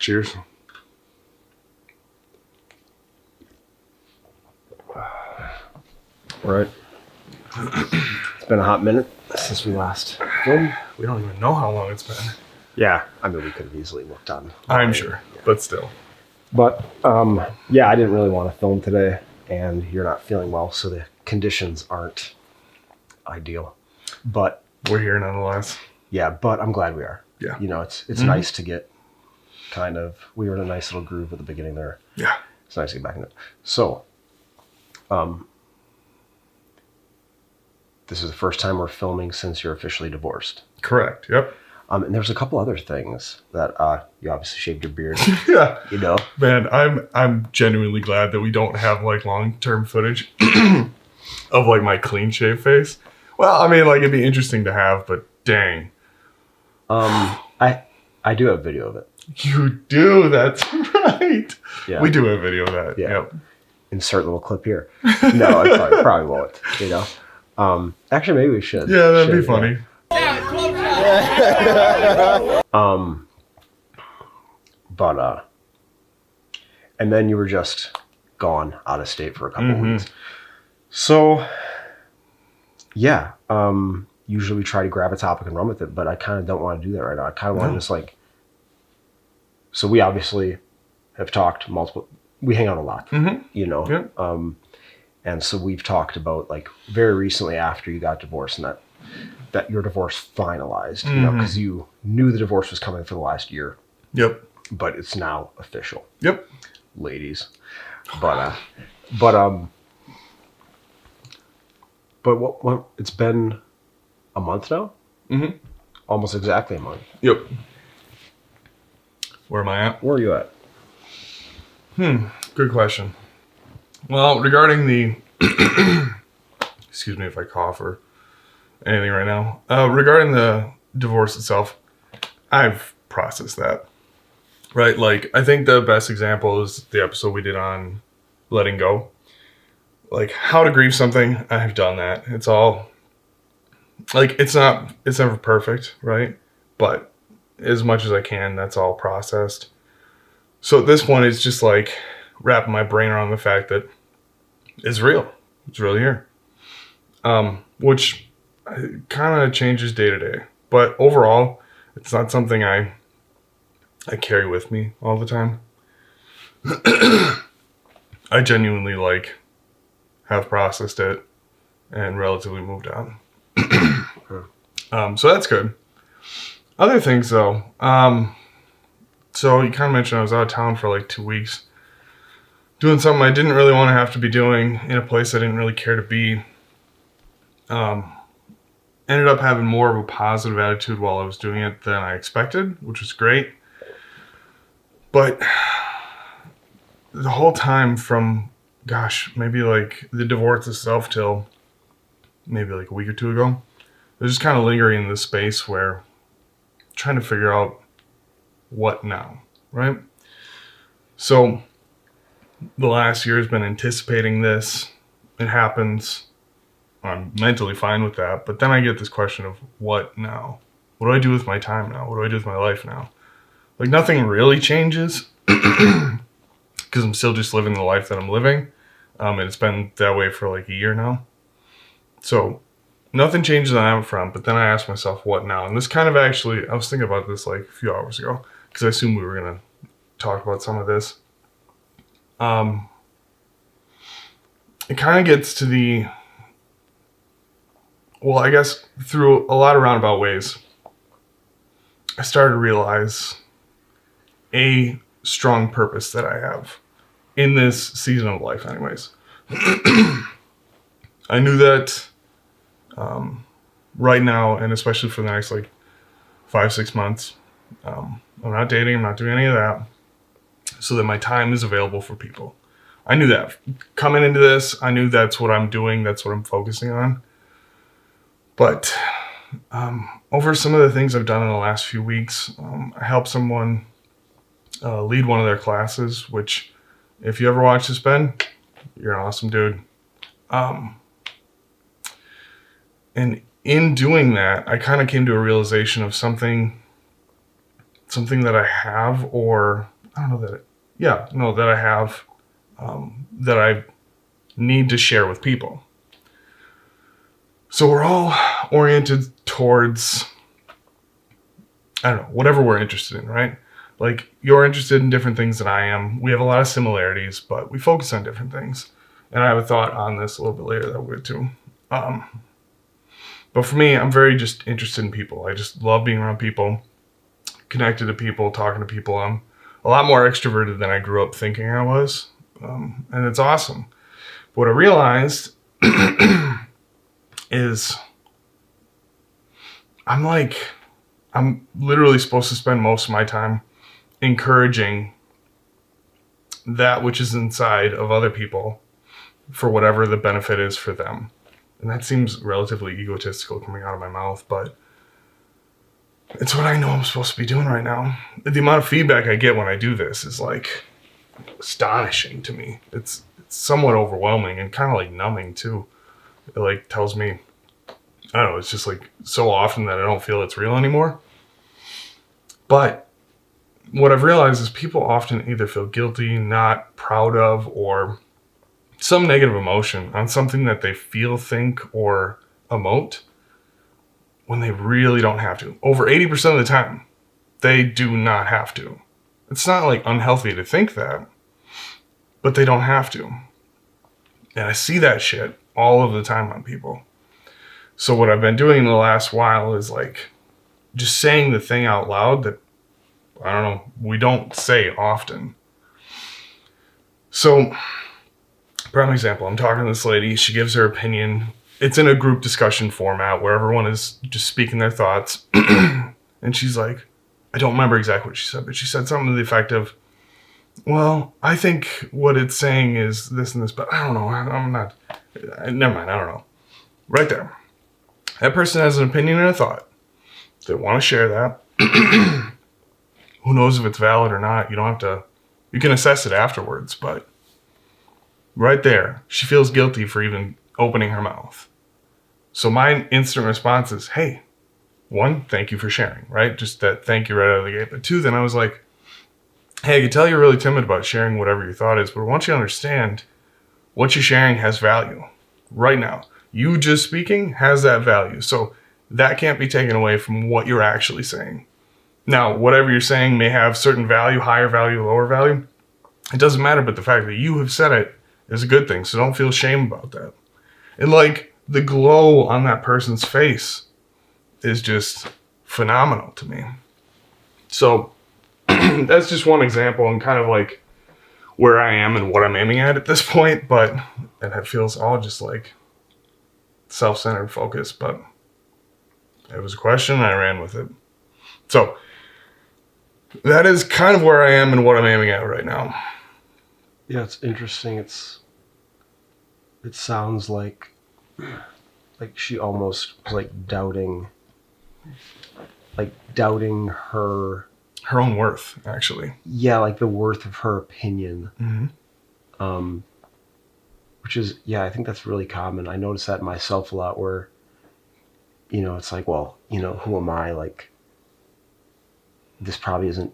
Cheers. All right. It's been a hot minute since we last filmed. We don't even know how long it's been. Yeah, I mean, we could have easily looked on. I'm sure, but still. But, yeah, I didn't really want to film today, and you're not feeling well, so the conditions aren't ideal. But we're here nonetheless. Yeah, but I'm glad we are. Yeah. You know, it's nice to get kind of, we were in a nice little groove at the beginning there. Yeah. It's nice to get back in it. So, this is the first time we're filming since you're officially divorced. Correct. Yep. And there's a couple other things that you obviously shaved your beard. Yeah. You know? Man, I'm genuinely glad that we don't have like long-term footage of like my clean shave face. Well, I mean, like it'd be interesting to have, but dang. I do have video of it. You do, that's right. Yeah. We do have video of that. Yeah. Yep. Insert a little clip here. No, I probably won't, you know? Actually, maybe we should. Yeah, that'd be funny. But and then you were just gone out of state for a couple weeks. So yeah, usually we try to grab a topic and run with it, but I kind of don't want to do that right now. I kind of want to just like, so we obviously have talked we hang out a lot, you know? Yeah. And so we've talked about like very recently after you got divorced and that your divorce finalized, you know, because you knew the divorce was coming for the last year. Yep. But it's now official. Yep. Ladies. But what it's been a month now? Mm-hmm. Almost exactly a month. Yep. Where am I at? Where are you at? Good question. Well, regarding the excuse me if I cough or anything right now. Regarding the divorce itself, I've processed that. Right? Like, I think the best example is the episode we did on letting go. Like, how to grieve something, I have done that. It's all, like, it's never perfect, right? But as much as I can, that's all processed. So at this point, it's just like wrapping my brain around the fact that it's real. It's really here. Which kind of changes day to day. But overall, it's not something I carry with me all the time. I genuinely like have processed it and relatively moved on. So that's good. Other things though. So you kind of mentioned I was out of town for like 2 weeks. Doing something I didn't really want to have to be doing in a place I didn't really care to be. Ended up having more of a positive attitude while I was doing it than I expected, which was great. But the whole time from, maybe like the divorce itself till maybe like a week or two ago, I was just kind of lingering in this space where I'm trying to figure out what now, right? So the last year has been anticipating this. It happens. I'm mentally fine with that. But then I get this question of what now? What do I do with my time now? What do I do with my life now? Like nothing really changes because I'm still just living the life that I'm living. And it's been that way for like a year now. So nothing changes on that front. But then I ask myself, what now? And this kind of actually, I was thinking about this like a few hours ago because I assumed we were going to talk about some of this. It kind of gets to the, well, I guess through a lot of roundabout ways, I started to realize a strong purpose that I have in this season of life anyways. I knew that right now, and especially for the next like 5-6 months, I'm not dating, I'm not doing any of that, so that my time is available for people. I knew that. Coming into this, I knew that's what I'm doing, that's what I'm focusing on. But over some of the things I've done in the last few weeks, I helped someone lead one of their classes, which if you ever watch this, Ben, you're an awesome dude. And in doing that, I kind of came to a realization of something that I have or I don't know that that I have, that I need to share with people. So we're all oriented towards, I don't know, whatever we're interested in, right? Like, you're interested in different things than I am. We have a lot of similarities, but we focus on different things. And I have a thought on this a little bit later that we'll get to. But for me, I'm very just interested in people. I just love being around people, connected to people, talking to people. I'm a lot more extroverted than I grew up thinking I was. And it's awesome. But what I realized is I'm literally supposed to spend most of my time encouraging that which is inside of other people for whatever the benefit is for them. And that seems relatively egotistical coming out of my mouth, but it's what I know I'm supposed to be doing right now. The amount of feedback I get when I do this is like astonishing to me. It's somewhat overwhelming and kind of like numbing too. It like tells me, I don't know, it's just like so often that I don't feel it's real anymore. But what I've realized is people often either feel guilty, not proud of, or some negative emotion on something that they feel, think, or emote when they really don't have to. Over 80% of the time, they do not have to. It's not like unhealthy to think that, but they don't have to. And I see that shit all of the time on people. So what I've been doing in the last while is like just saying the thing out loud that, I don't know, we don't say often. So, prime example, I'm talking to this lady, she gives her opinion. It's in a group discussion format where everyone is just speaking their thoughts. And she's like, I don't remember exactly what she said, but she said something to the effect of, well, I think what it's saying is this and this, but I don't know, never mind, I don't know. Right there. That person has an opinion and a thought. They want to share that. Who knows if it's valid or not? You don't have to, you can assess it afterwards, but right there, she feels guilty for even opening her mouth. So my instant response is, hey, one, thank you for sharing, right? Just that thank you right out of the gate. But two, then I was like, hey, I can tell you're really timid about sharing whatever your thought is, but I want you to understand what you're sharing has value right now. You just speaking has that value. So that can't be taken away from what you're actually saying. Now, whatever you're saying may have certain value, higher value, lower value. It doesn't matter, but the fact that you have said it is a good thing. So don't feel shame about that. And like the glow on that person's face is just phenomenal to me. So that's just one example and kind of like where I am and what I'm aiming at this point. But and it feels all just like self-centered focus. But it was a question and I ran with it. So that is kind of where I am and what I'm aiming at right now. Yeah, it's interesting. It sounds like she almost was like doubting her own worth, actually. Yeah, like the worth of her opinion. Mm-hmm. Which is, yeah, I think that's really common. I notice that in myself a lot where, it's like, well, who am I? Like, this probably isn't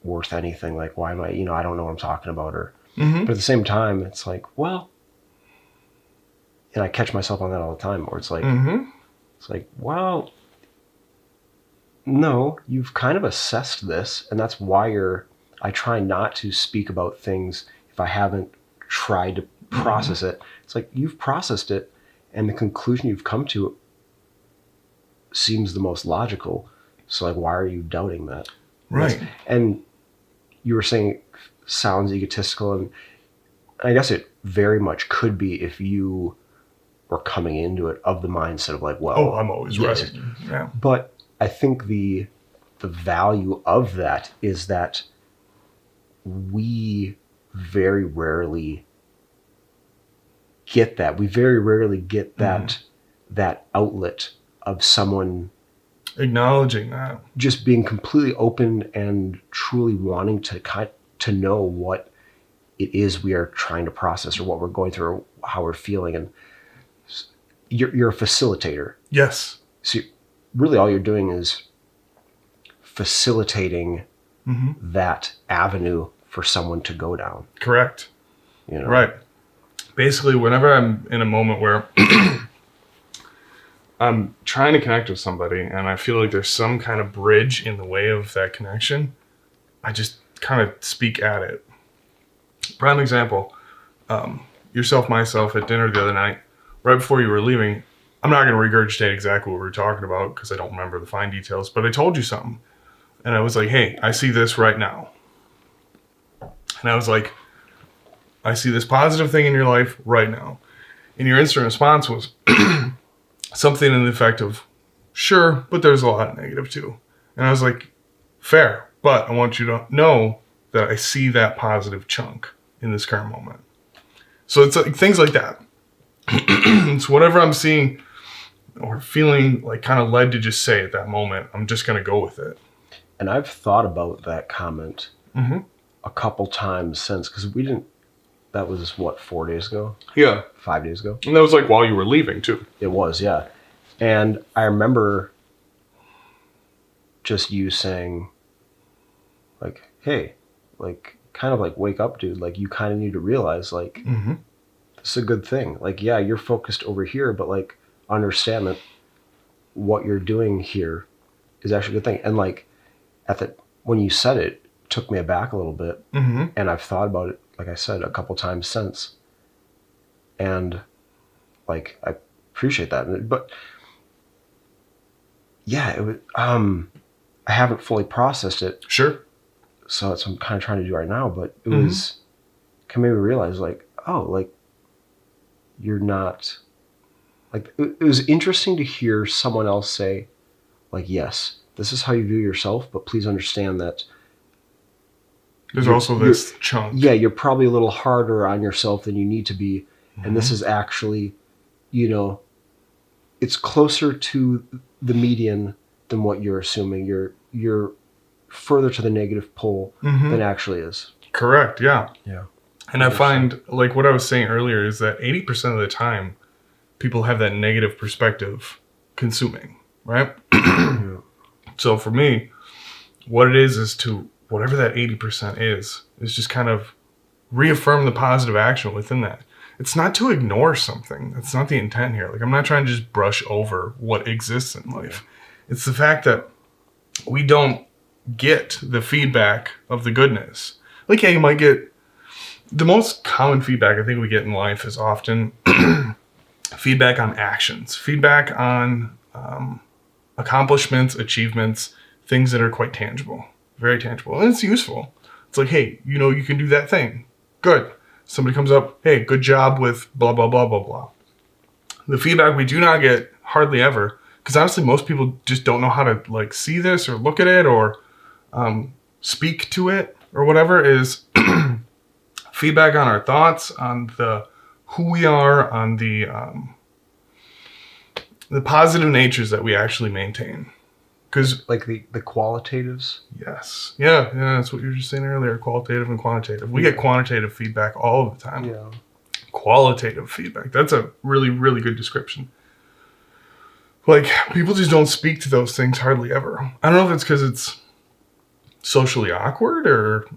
worth anything. Like, why am I, I don't know what I'm talking about. Mm-hmm. But at the same time, it's like, well, and I catch myself on that all the time where it's like, mm-hmm. It's like, well, no, you've kind of assessed this. And that's why I try not to speak about things if I haven't tried to process it. It's like, you've processed it and the conclusion you've come to seems the most logical. So like, why are you doubting that? Right. And you were saying it sounds egotistical, and I guess it very much could be if you were coming into it of the mindset of like, well, I'm always yes. right. Yeah. But I think the value of that is that we very rarely get that. We very rarely get that outlet of someone acknowledging that, just being completely open and truly wanting to know what it is we are trying to process or what we're going through or how we're feeling. And you're a facilitator. Yes. So really all you're doing is facilitating that avenue for someone to go down. Correct. You know? Right. Basically, whenever I'm in a moment where I'm trying to connect with somebody and I feel like there's some kind of bridge in the way of that connection, I just kind of speak at it. Prime example, yourself, myself at dinner the other night, right before you were leaving, I'm not going to regurgitate exactly what we were talking about because I don't remember the fine details, but I told you something. And I was like, hey, I see this right now. And I was like, I see this positive thing in your life right now. And your instant response was something in the effect of, sure, but there's a lot of negative too. And I was like, fair, but I want you to know that I see that positive chunk in this current moment. So it's like things like that. It's whatever I'm seeing or feeling like kind of led to just say at that moment, I'm just going to go with it. And I've thought about that comment a couple times since, because that was what, 4 days ago? Yeah. 5 days ago? And that was like while you were leaving too. It was, yeah. And I remember just you saying, like, hey, like, kind of like, wake up, dude. Like, you kind of need to realize, like, this is a good thing. Like, yeah, you're focused over here, but, like, understand that what you're doing here is actually a good thing. And, like, when you said it, it took me aback a little bit. And I've thought about it, like I said, a couple times since. And, like, I appreciate that. But, yeah, it was, I haven't fully processed it. Sure. So that's what I'm kind of trying to do right now. But it was, can maybe realize, like, oh, like, you're not, like, it was interesting to hear someone else say, like, yes, this is how you view yourself, but please understand that there's also this chunk. Yeah, you're probably a little harder on yourself than you need to be. And this is actually, you know, it's closer to the median than what you're assuming. You're further to the negative pole than it actually is. Correct, yeah. Yeah. And I find, like what I was saying earlier, is that 80% of the time, people have that negative perspective consuming, right? So for me, what it is to, whatever that 80% is just kind of reaffirm the positive action within that. It's not to ignore something. That's not the intent here. Like, I'm not trying to just brush over what exists in life. It's the fact that we don't get the feedback of the goodness. Like, yeah, you might get, the most common feedback I think we get in life is often feedback on actions, feedback on accomplishments, achievements, things that are quite tangible, very tangible. And it's useful. It's like, hey, you know, you can do that thing. Good. Somebody comes up, hey, good job with blah, blah, blah, blah, blah. The feedback we do not get hardly ever, because honestly, most people just don't know how to, like, see this or look at it or speak to it or whatever, is feedback on our thoughts, on who we are, on the positive natures that we actually maintain. Because, like, the qualitatives. Yes. Yeah, that's what you were just saying earlier, qualitative and quantitative. We get quantitative feedback all of the time. Yeah. Qualitative feedback. That's a really, really good description. Like, people just don't speak to those things hardly ever. I don't know if it's because it's socially awkward or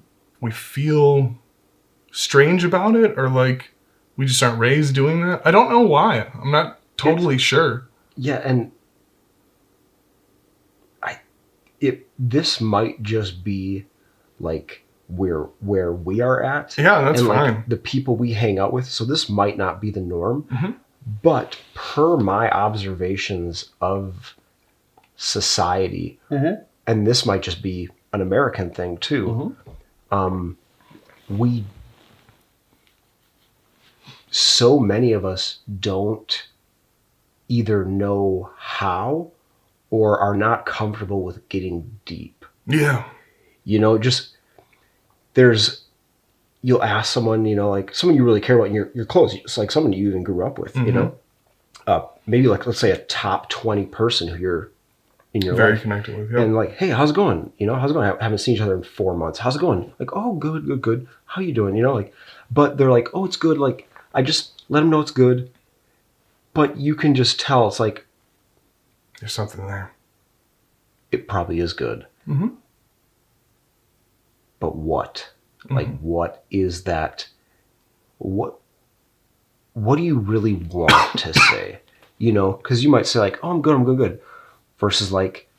we feel strange about it, or like we just aren't raised doing that. I don't know why. I'm not totally sure. Yeah, and this might just be like where we are at. Yeah, that's and fine. Like the people we hang out with. So this might not be the norm. But per my observations of society, and this might just be an American thing too, so many of us don't either know how or are not comfortable with getting deep. Yeah. You know, just you'll ask someone, you know, like someone you really care about, and you're close. It's like someone you even grew up with, you know, maybe like, let's say a top 20 person who you're in your very life. Connected with. Yeah. And like, hey, how's it going? You know, how's it going? I haven't seen each other in 4 months. How's it going? Like, oh, good. How you doing? You know, like, but they're like, oh, it's good. Like, I just let them know it's good. But you can just tell it's like, there's something there. It probably is good. but what? Like, what is that? What do you really want to say? You know, because you might say like, oh, I'm good. Versus like,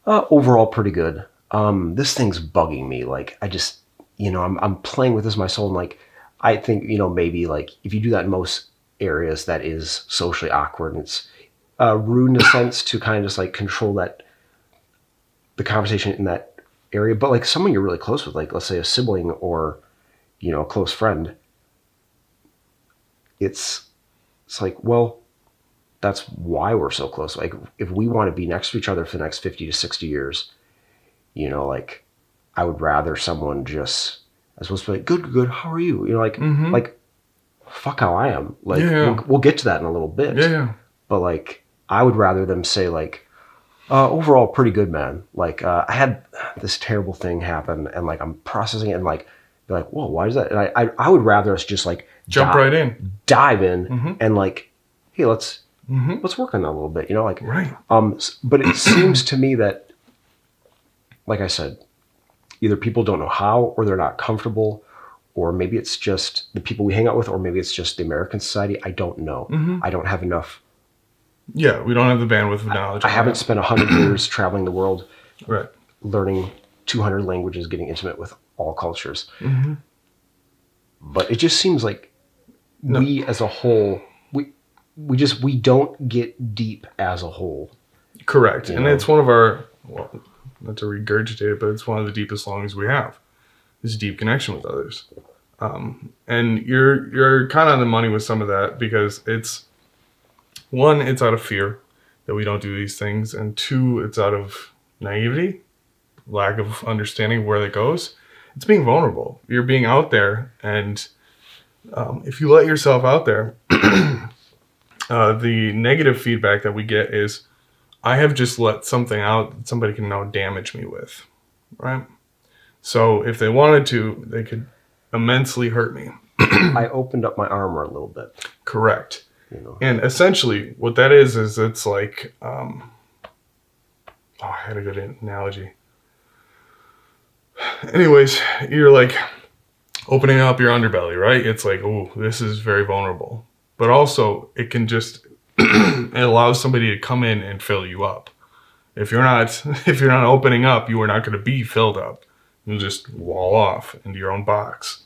overall pretty good. This thing's bugging me. Like, I just, you know, I'm playing with this my soul. And like, I think, you know, maybe like if you do that in most areas, that is socially awkward. And it's rude in a sense to kind of just like control the conversation in that area. But like someone you're really close with, like let's say a sibling or, you know, a close friend, it's like, well, that's why we're so close. Like if we want to be next to each other for the next 50 to 60 years, you know, like I would rather someone just as opposed to be like, good, how are you? You know, like fuck how I am. Like we'll get to that in a little bit. Yeah. But like I would rather them say like, overall pretty good, man. Like I had this terrible thing happen and like I'm processing it and like be like, whoa, why is that? And I would rather us just like dive in and like, hey, let's work on that a little bit, you know, like right. But it seems to me that, like I said, either people don't know how, or they're not comfortable, or maybe it's just the people we hang out with, or maybe it's just the American society. I don't know. I don't have enough. Yeah, we don't have the bandwidth of knowledge. I haven't spent 100 years traveling the world, right, learning 200 languages, getting intimate with all cultures. But it just seems like we as a whole, we don't get deep as a whole. Correct. And it's one of our, well, not to regurgitate it, but it's one of the deepest longings we have, is deep connection with others. And you're kind of on the money with some of that, because it's, one, it's out of fear that we don't do these things, and two, it's out of naivety, lack of understanding where that goes. It's being vulnerable. You're being out there, and if you let yourself out there, the negative feedback that we get is, I have just let something out that somebody can now damage me with, right? So if they wanted to, they could immensely hurt me. I opened up my armor a little bit. Correct. You know. And essentially what that is it's like, I had a good analogy. Anyways, you're like opening up your underbelly, right? It's like, oh, this is very vulnerable. But also it can just, it allows somebody to come in and fill you up. If you're not opening up, you are not going to be filled up. You'll just wall off into your own box.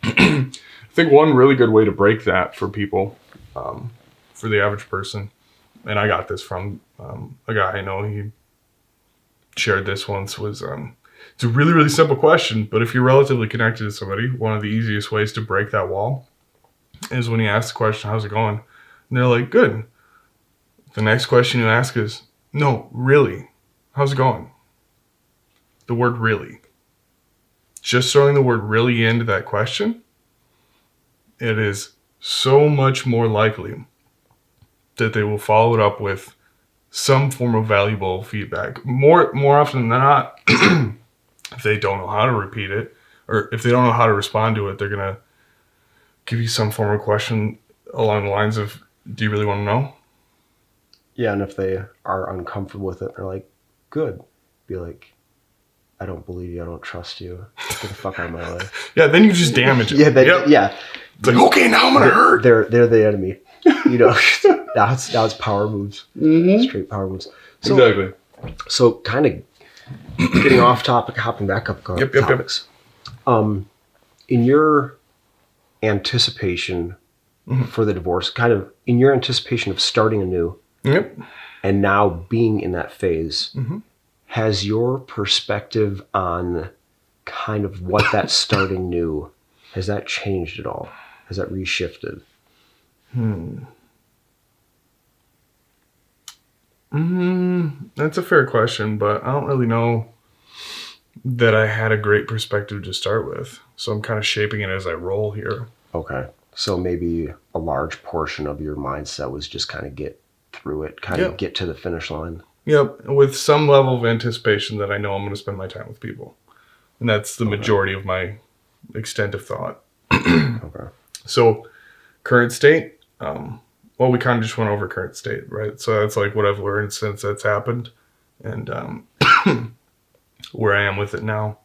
I think one really good way to break that for people, for the average person, and I got this from a guy I know, he shared this once, was it's a really, really simple question, but if you're relatively connected to somebody, one of the easiest ways to break that wall is when you ask the question, how's it going? And they're like, good. The next question you ask is, no, really, how's it going? The word really. Just throwing the word really into that question, it is so much more likely that they will follow it up with some form of valuable feedback. More often than not, if they don't know how to repeat it, or if they don't know how to respond to it, they're going to give you some form of question along the lines of, do you really want to know? Yeah, and if they are uncomfortable with it, they're like, good. Be like, I don't believe you. I don't trust you. Get the fuck out of my life. Yeah, then you just damage it. Yeah. It's like, okay, now I'm going to hurt. They're the enemy. You know, now it's power moves. Straight power moves. So, exactly. So kind of getting off topic, hopping back up topics. In your anticipation for the divorce, kind of in your anticipation of starting anew, and now being in that phase, has your perspective on kind of what that starting new, has that changed at all? Has that reshifted? That's a fair question, but I don't really know that I had a great perspective to start with. So I'm kind of shaping it as I roll here. Okay. So maybe a large portion of your mindset was just kind of get through it, kind of get to the finish line. Yep. With some level of anticipation that I know I'm going to spend my time with people. And that's the majority of my extent of thought. Okay. So current state, well, we kind of just went over current state, right? So that's like what I've learned since that's happened, and where I am with it now.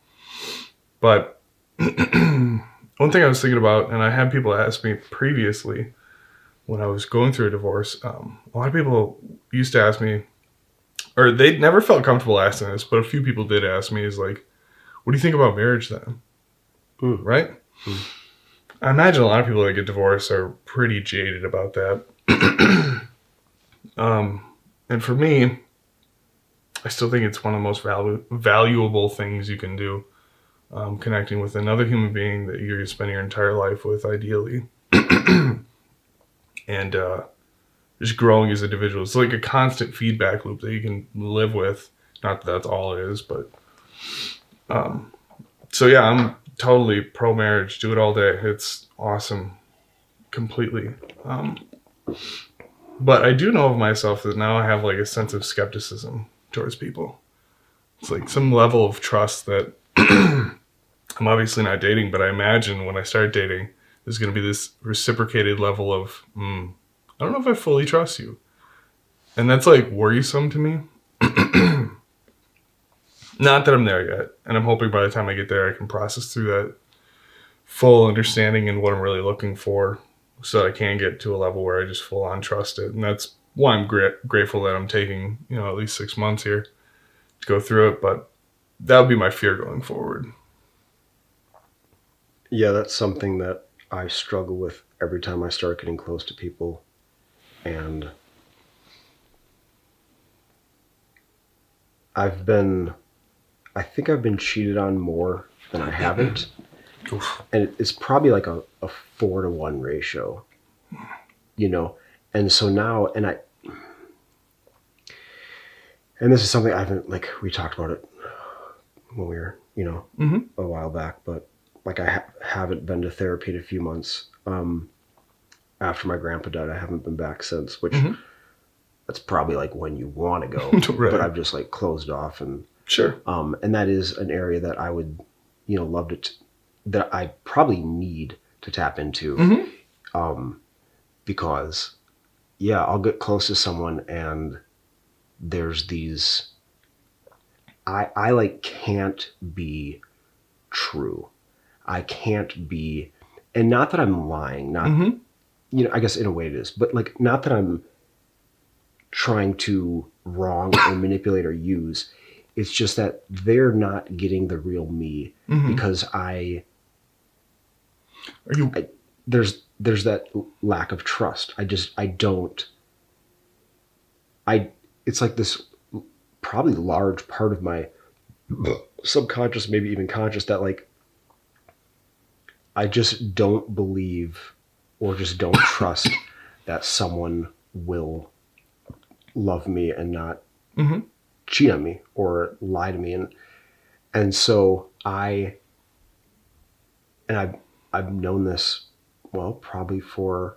But one thing I was thinking about, and I had people ask me previously when I was going through a divorce, a lot of people used to ask me, or they never felt comfortable asking this, but a few people did ask me, is like, what do you think about marriage then? Right? I imagine a lot of people that get divorced are pretty jaded about that. And for me, I still think it's one of the most valuable things you can do. Connecting with another human being that you're going to spend your entire life with, ideally. And just growing as an individual. It's like a constant feedback loop that you can live with. Not that that's all it is, but... So yeah, I'm totally pro-marriage. Do it all day. It's awesome. Completely. But I do know of myself that now I have like a sense of skepticism towards people. It's like some level of trust that I'm obviously not dating, but I imagine when I start dating, there's going to be this reciprocated level of, I don't know if I fully trust you. And that's like worrisome to me. Not that I'm there yet. And I'm hoping by the time I get there, I can process through that full understanding and what I'm really looking for so that I can get to a level where I just full on trust it. And that's why I'm grateful that I'm taking, at least 6 months here to go through it. But that would be my fear going forward. Yeah, that's something that I struggle with every time I start getting close to people. And I think I've been cheated on more than I haven't. And it's probably like a 4-to-1 ratio, And so now, and this is something I haven't, like, we talked about it when we were, a while back, but like I haven't been to therapy in a few months. After my grandpa died, I haven't been back since, which that's probably like when you want to go, Right. But I've just like closed off and sure. And that is an area that I would, love that I probably need to tap into, because I'll get close to someone and there's these, I like can't be true. I can't be, and not that I'm lying, not, I guess in a way it is, but like, not that I'm trying to wrong or manipulate or use. It's just that they're not getting the real me because there's that lack of trust. It's like this probably large part of my subconscious, maybe even conscious, that like, I just don't believe or just don't trust that someone will love me and not cheat on me or lie to me. And so I've known this, well, probably for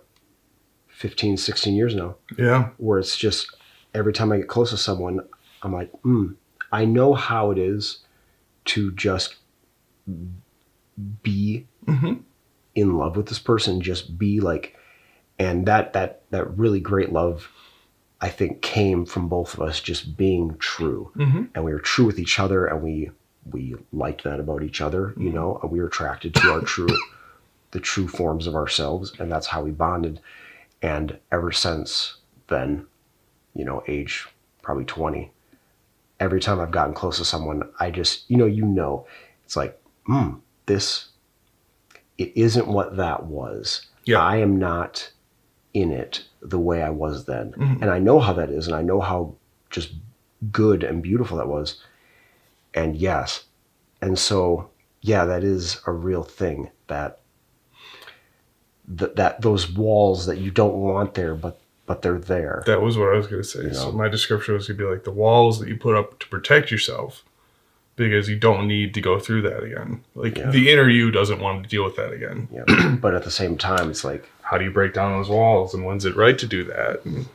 15, 16 years now. Yeah. Where it's just every time I get close to someone, I'm like, I know how it is to just be in love with this person, just be like, and that really great love, I think, came from both of us just being true. And we were true with each other, and we liked that about each other, and we were attracted to the true forms of ourselves, and that's how we bonded. And ever since then, age probably 20, every time I've gotten close to someone, I just, it's like, it isn't what that was. Yeah. I am not in it the way I was then. And I know how that is, and I know how just good and beautiful that was. And yes. And so, that is a real thing, that those walls that you don't want there, but they're there. That was what I was going to say. So my description was going to be like the walls that you put up to protect yourself, because you don't need to go through that again. Like the inner you doesn't want to deal with that again. Yeah. But at the same time, it's like, how do you break down those walls, and when's it right to do that? And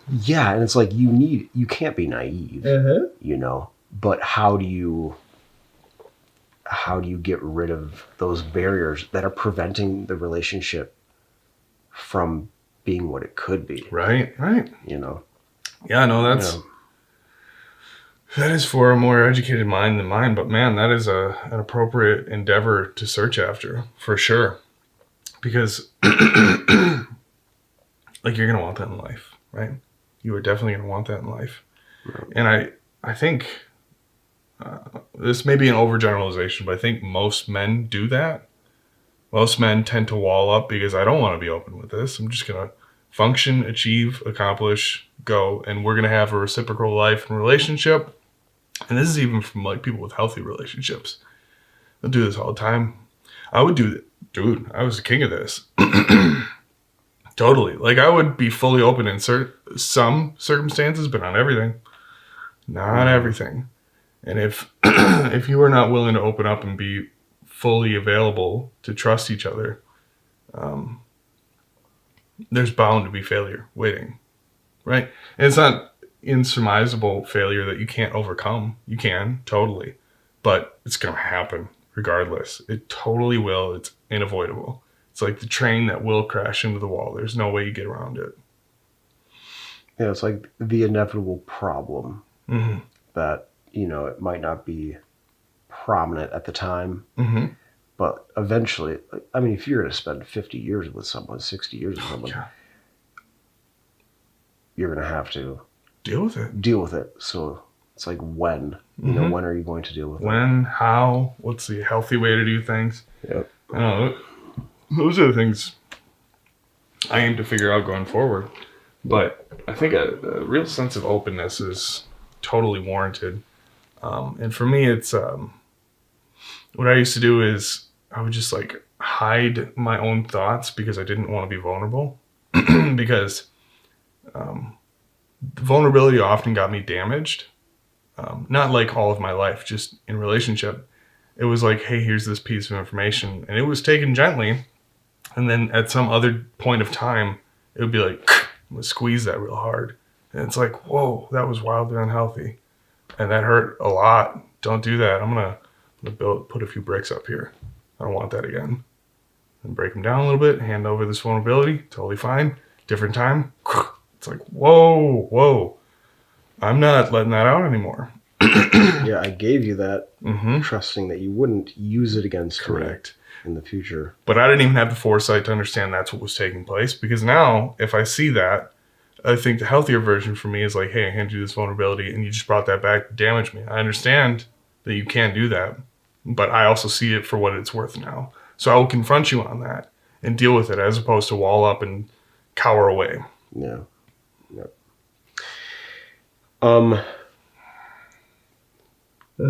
it's like you can't be naive, but how do you get rid of those barriers that are preventing the relationship from being what it could be? Right. Yeah, no, that's That is for a more educated mind than mine, but man, that is an appropriate endeavor to search after, for sure. Because, like, you're going to want that in life, right? You are definitely going to want that in life. Right. And I think, this may be an overgeneralization, but I think most men do that. Most men tend to wall up because I don't want to be open with this. I'm just going to function, achieve, accomplish, go, and we're going to have a reciprocal life and relationship. And this is even from like people with healthy relationships. They'll do this all the time. I would do it. Dude, I was the king of this. Totally. Like, I would be fully open in some circumstances, but not everything. Not everything. And if if you are not willing to open up and be fully available to trust each other, there's bound to be failure waiting, right? And it's not insurmountable failure that you can't overcome. You can, totally. But it's going to happen regardless. It totally will. It's unavoidable. It's like the train that will crash into the wall. There's no way you get around it. Yeah, it's like the inevitable problem that, you know, it might not be prominent at the time, but eventually, I mean, if you're going to spend 50 years with someone, 60 years with someone, you're going to have to deal with it. So it's like when, you know, when are you going to deal with it? When, how, what's the healthy way to do things? Yep. I don't know. Those are the things I aim to figure out going forward. But I think a real sense of openness is totally warranted. And for me, it's what I used to do is I would just like hide my own thoughts because I didn't want to be vulnerable. Because vulnerability often got me damaged. Not like all of my life, just in relationship. It was like, hey, here's this piece of information. And it was taken gently. And then at some other point of time, it would be like, I'm going to squeeze that real hard. And it's like, whoa, that was wildly unhealthy. And that hurt a lot. Don't do that. I'm going to put a few bricks up here. I don't want that again. And break them down a little bit, hand over this vulnerability. Totally fine. Different time. It's like, whoa. I'm not letting that out anymore. Yeah, I gave you that, trusting that you wouldn't use it against me in the future. But I didn't even have the foresight to understand that's what was taking place. Because now, if I see that, I think the healthier version for me is like, hey, I handed you this vulnerability and you just brought that back to damage me. I understand that you can't do that, but I also see it for what it's worth now. So I will confront you on that and deal with it as opposed to wall up and cower away. Yeah. Yep.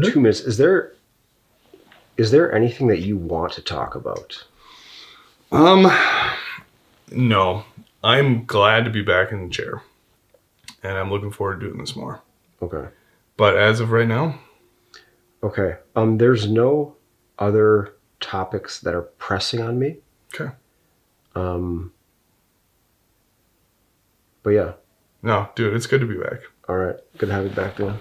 2 minutes. Is there anything that you want to talk about? No. I'm glad to be back in the chair. And I'm looking forward to doing this more. Okay. But as of right now? Okay. There's no other topics that are pressing on me. Okay. But yeah. No, dude, it's good to be back. All right. Good to have you back, then.